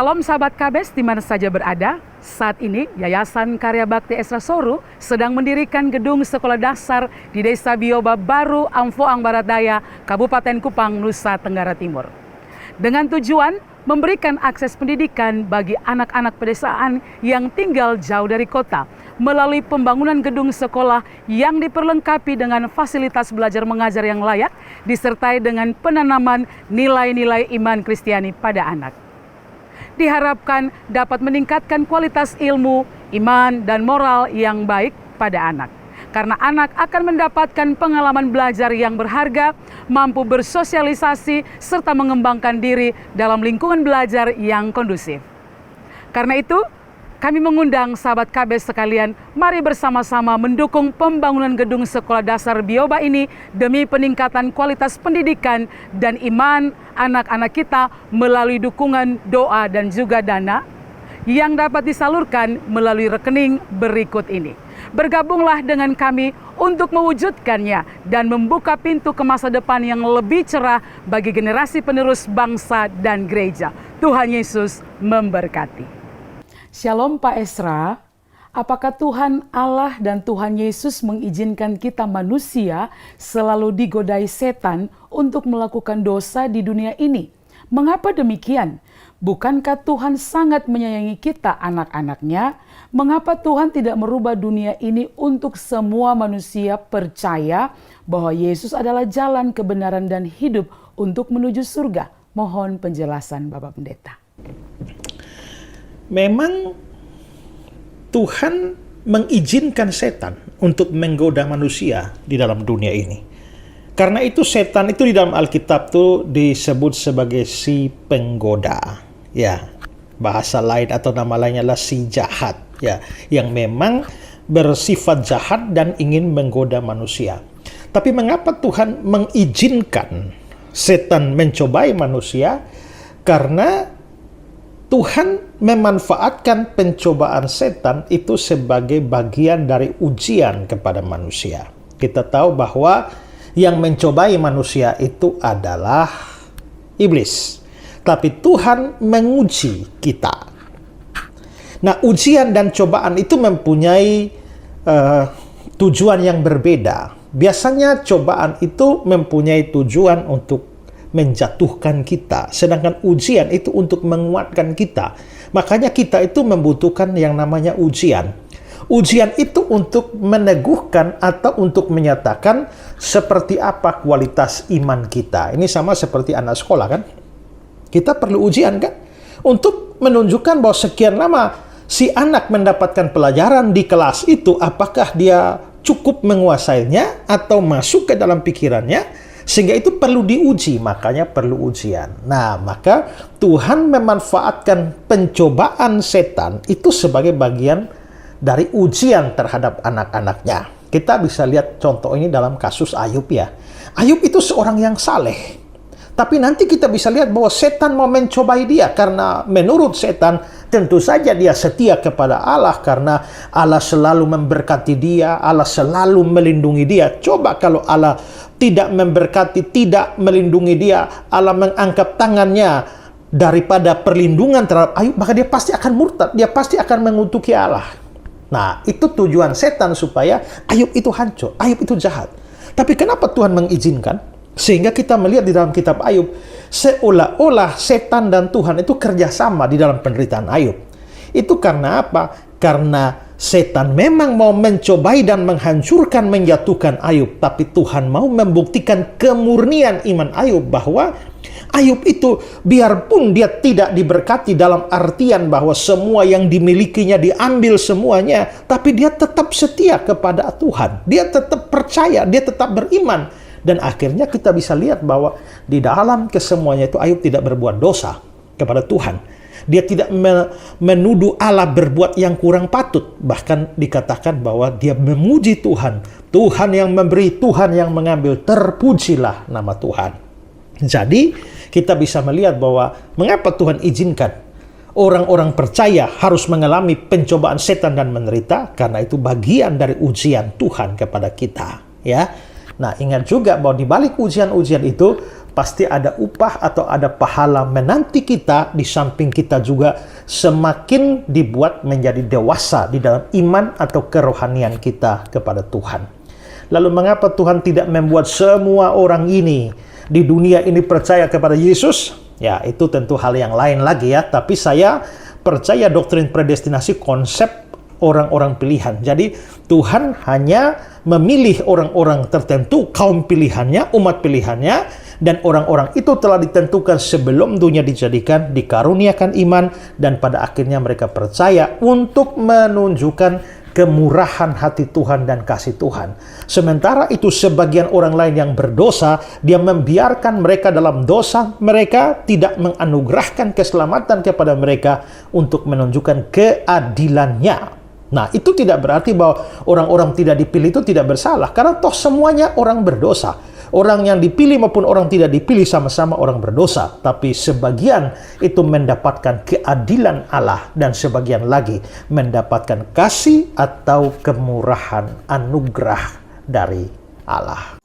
Shalom sahabat KBS di mana saja berada. Saat ini Yayasan Karya Bakti Esra Soru sedang mendirikan gedung sekolah dasar di Desa Bioba Baru, Amfoang Barat Daya, Kabupaten Kupang, Nusa Tenggara Timur. Dengan tujuan memberikan akses pendidikan bagi anak-anak pedesaan yang tinggal jauh dari kota melalui pembangunan gedung sekolah yang diperlengkapi dengan fasilitas belajar mengajar yang layak disertai dengan penanaman nilai-nilai iman Kristiani pada anak. Diharapkan dapat meningkatkan kualitas ilmu, iman, dan moral yang baik pada anak. Karena anak akan mendapatkan pengalaman belajar yang berharga, mampu bersosialisasi, serta mengembangkan diri dalam lingkungan belajar yang kondusif. Karena itu, kami mengundang sahabat KBS sekalian, mari bersama-sama mendukung pembangunan gedung sekolah dasar Bioba ini demi peningkatan kualitas pendidikan dan iman anak-anak kita melalui dukungan doa dan juga dana yang dapat disalurkan melalui rekening berikut ini. Bergabunglah dengan kami untuk mewujudkannya dan membuka pintu ke masa depan yang lebih cerah bagi generasi penerus bangsa dan gereja. Tuhan Yesus memberkati. Shalom Pak Esra, apakah Tuhan Allah dan Tuhan Yesus mengizinkan kita manusia selalu digodai setan untuk melakukan dosa di dunia ini? Mengapa demikian? Bukankah Tuhan sangat menyayangi kita anak-anaknya? Mengapa Tuhan tidak merubah dunia ini untuk semua manusia percaya bahwa Yesus adalah jalan kebenaran dan hidup untuk menuju surga? Mohon penjelasan Bapak Pendeta. Memang Tuhan mengizinkan setan untuk menggoda manusia di dalam dunia ini. Karena itu setan itu di dalam Alkitab itu disebut sebagai si penggoda. Ya, bahasa lain atau nama lainnya adalah si jahat. Ya, yang memang bersifat jahat dan ingin menggoda manusia. Tapi mengapa Tuhan mengizinkan setan mencobai manusia? Karena Tuhan memanfaatkan pencobaan setan itu sebagai bagian dari ujian kepada manusia. Kita tahu bahwa yang mencobai manusia itu adalah iblis. Tapi Tuhan menguji kita. Nah, ujian dan cobaan itu mempunyai tujuan yang berbeda. Biasanya cobaan itu mempunyai tujuan untuk menjatuhkan kita, sedangkan ujian itu untuk menguatkan kita. Makanya kita itu membutuhkan yang namanya ujian. Ujian itu untuk meneguhkan atau untuk menyatakan seperti apa kualitas iman kita. Ini sama seperti anak sekolah kan? Kita perlu ujian kan? Untuk menunjukkan bahwa sekian lama si anak mendapatkan pelajaran di kelas itu, apakah dia cukup menguasainya atau masuk ke dalam pikirannya? Sehingga itu perlu diuji, makanya perlu ujian. Nah, maka Tuhan memanfaatkan pencobaan setan itu sebagai bagian dari ujian terhadap anak-anaknya. Kita bisa lihat contoh ini dalam kasus Ayub ya. Ayub itu seorang yang saleh. Tapi nanti kita bisa lihat bahwa setan mau mencobai dia karena menurut setan tentu saja dia setia kepada Allah karena Allah selalu memberkati dia, Allah selalu melindungi dia. Coba kalau Allah tidak memberkati, tidak melindungi dia, Allah mengangkat tangannya daripada perlindungan terhadap Ayub, maka dia pasti akan murtad, dia pasti akan mengutuki Allah. Nah, itu tujuan setan supaya Ayub itu hancur, Ayub itu jahat. Tapi kenapa Tuhan mengizinkan? Sehingga kita melihat di dalam kitab Ayub, seolah-olah setan dan Tuhan itu kerjasama di dalam penderitaan Ayub. Itu karena apa? Karena setan memang mau mencobai dan menghancurkan, menjatuhkan Ayub. Tapi Tuhan mau membuktikan kemurnian iman Ayub bahwa Ayub itu biarpun dia tidak diberkati dalam artian bahwa semua yang dimilikinya diambil semuanya, tapi dia tetap setia kepada Tuhan. Dia tetap percaya, dia tetap beriman. Dan akhirnya kita bisa lihat bahwa di dalam kesemuanya itu Ayub tidak berbuat dosa kepada Tuhan. Dia tidak menuduh Allah berbuat yang kurang patut. Bahkan dikatakan bahwa dia memuji Tuhan. Tuhan yang memberi, Tuhan yang mengambil. Terpujilah nama Tuhan. Jadi kita bisa melihat bahwa mengapa Tuhan izinkan orang-orang percaya harus mengalami pencobaan setan dan menderita. Karena itu bagian dari ujian Tuhan kepada kita. Ya. Nah, ingat juga bahwa di balik ujian-ujian itu pasti ada upah atau ada pahala menanti kita, di samping kita juga semakin dibuat menjadi dewasa di dalam iman atau kerohanian kita kepada Tuhan. Lalu mengapa Tuhan tidak membuat semua orang ini di dunia ini percaya kepada Yesus? Ya, itu tentu hal yang lain lagi ya. Tapi saya percaya doktrin predestinasi, konsep orang-orang pilihan. Jadi Tuhan hanya memilih orang-orang tertentu, kaum pilihannya, umat pilihannya, dan orang-orang itu telah ditentukan sebelum dunia dijadikan, dikaruniakan iman, dan pada akhirnya mereka percaya untuk menunjukkan kemurahan hati Tuhan dan kasih Tuhan. Sementara itu sebagian orang lain yang berdosa, dia membiarkan mereka dalam dosa mereka, tidak menganugerahkan keselamatan kepada mereka untuk menunjukkan keadilannya. Nah, itu tidak berarti bahwa orang-orang tidak dipilih itu tidak bersalah, karena toh semuanya orang berdosa. Orang yang dipilih maupun orang tidak dipilih sama-sama orang berdosa. Tapi sebagian itu mendapatkan keadilan Allah, dan sebagian lagi mendapatkan kasih atau kemurahan anugerah dari Allah.